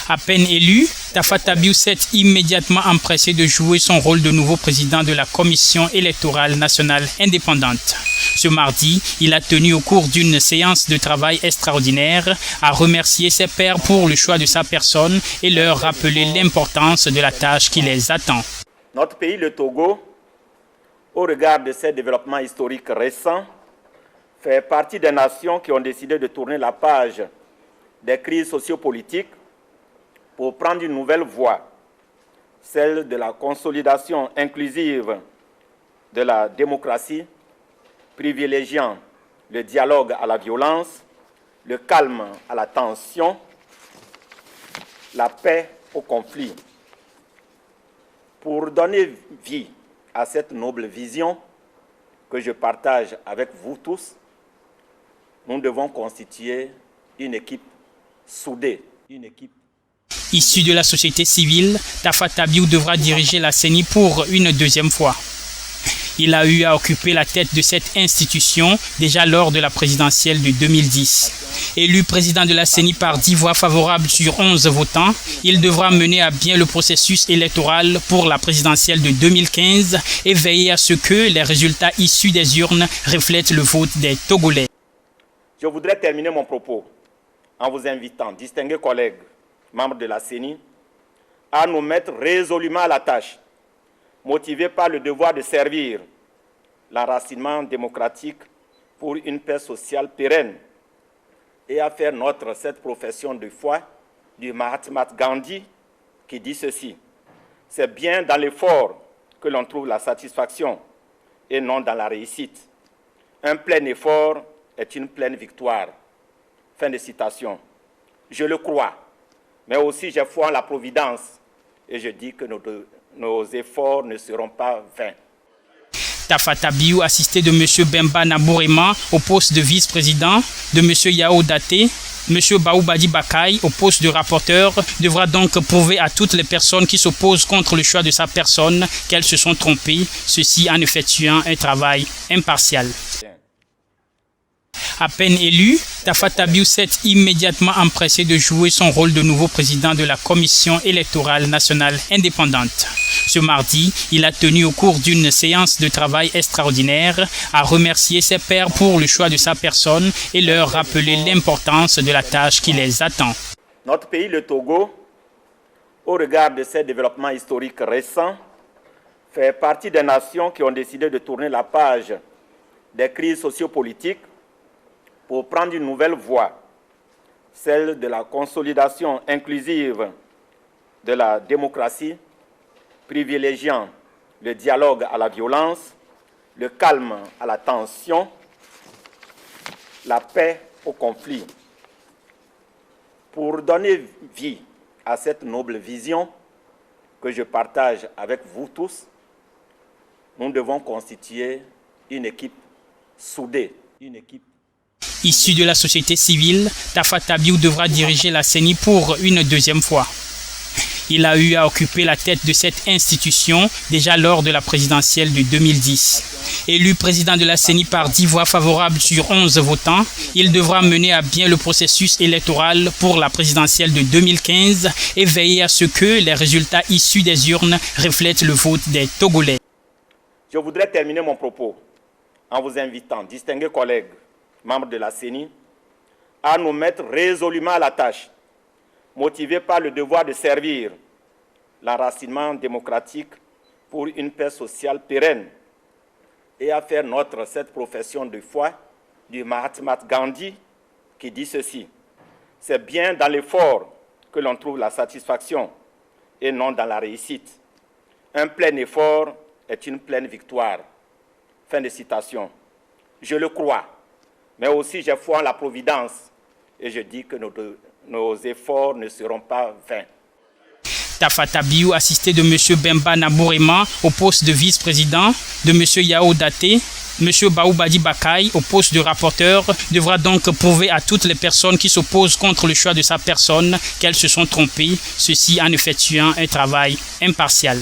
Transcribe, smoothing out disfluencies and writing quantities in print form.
À peine élu, Tafa Tabiou s'est immédiatement empressé de jouer son rôle de nouveau président de la Commission électorale nationale indépendante. Ce mardi, il a tenu au cours d'une séance de travail extraordinaire à remercier ses pairs pour le choix de sa personne et leur rappeler l'importance de la tâche qui les attend. Notre pays, le Togo, au regard de ses développements historiques récents, fait partie des nations qui ont décidé de tourner la page des crises sociopolitiques pour prendre une nouvelle voie, celle de la consolidation inclusive de la démocratie, privilégiant le dialogue à la violence, le calme à la tension, la paix au conflit. Pour donner vie à cette noble vision que je partage avec vous tous, nous devons constituer une équipe soudée, une équipe. Issu de la société civile, Tafa Tabiou devra diriger la CENI pour une deuxième fois. Il a eu à occuper la tête de cette institution déjà lors de la présidentielle de 2010. Élu président de la CENI par 10 voix favorables sur 11 votants, il devra mener à bien le processus électoral pour la présidentielle de 2015 et veiller à ce que les résultats issus des urnes reflètent le vote des Togolais. Je voudrais terminer mon propos en vous invitant, distingués collègues, membres de la CENI, à nous mettre résolument à la tâche, motivés par le devoir de servir l'enracinement démocratique pour une paix sociale pérenne et à faire cette profession de foi du Mahatma Gandhi qui dit ceci: c'est bien dans l'effort que l'on trouve la satisfaction et non dans la réussite. Un plein effort est une pleine victoire. Fin de citation. Je le crois, mais aussi j'ai foi en la providence et je dis que nos efforts ne seront pas vains. Tafa Tabiou, assisté de M. Bemba Nabourema au poste de vice-président, de M. Yao Daté, M. Baoubadi Bakaï au poste de rapporteur, devra donc prouver à toutes les personnes qui s'opposent contre le choix de sa personne qu'elles se sont trompées, ceci en effectuant un travail impartial. À peine élu, Tafa Tabiou s'est immédiatement empressé de jouer son rôle de nouveau président de la Commission électorale nationale indépendante. Ce mardi, il a tenu au cours d'une séance de travail extraordinaire à remercier ses pairs pour le choix de sa personne et leur rappeler l'importance de la tâche qui les attend. Notre pays, le Togo, au regard de ses développements historiques récents, fait partie des nations qui ont décidé de tourner la page des crises sociopolitiques pour prendre une nouvelle voie, celle de la consolidation inclusive de la démocratie, privilégiant le dialogue à la violence, le calme à la tension, la paix au conflit. Pour donner vie à cette noble vision que je partage avec vous tous, nous devons constituer une équipe soudée, une équipe. Issu de la société civile, Tafa Tabiou devra diriger la CENI pour une deuxième fois. Il a eu à occuper la tête de cette institution déjà lors de la présidentielle de 2010. Élu président de la CENI par 10 voix favorables sur 11 votants, il devra mener à bien le processus électoral pour la présidentielle de 2015 et veiller à ce que les résultats issus des urnes reflètent le vote des Togolais. Je voudrais terminer mon propos en vous invitant, distingués collègues, membres de la CENI, à nous mettre résolument à la tâche, motivés par le devoir de servir l'enracinement démocratique pour une paix sociale pérenne et à faire cette profession de foi du Mahatma Gandhi qui dit ceci: c'est bien dans l'effort que l'on trouve la satisfaction et non dans la réussite. Un plein effort est une pleine victoire. Fin de citation. Je le crois, mais aussi j'ai foi en la providence et je dis que nos efforts ne seront pas vains. Tafa Tabiou, assisté de M. Bemba Nabourema au poste de vice-président, de M. Yao Daté, M. Baoubadi Bakaï au poste de rapporteur, devra donc prouver à toutes les personnes qui s'opposent contre le choix de sa personne qu'elles se sont trompées, ceci en effectuant un travail impartial.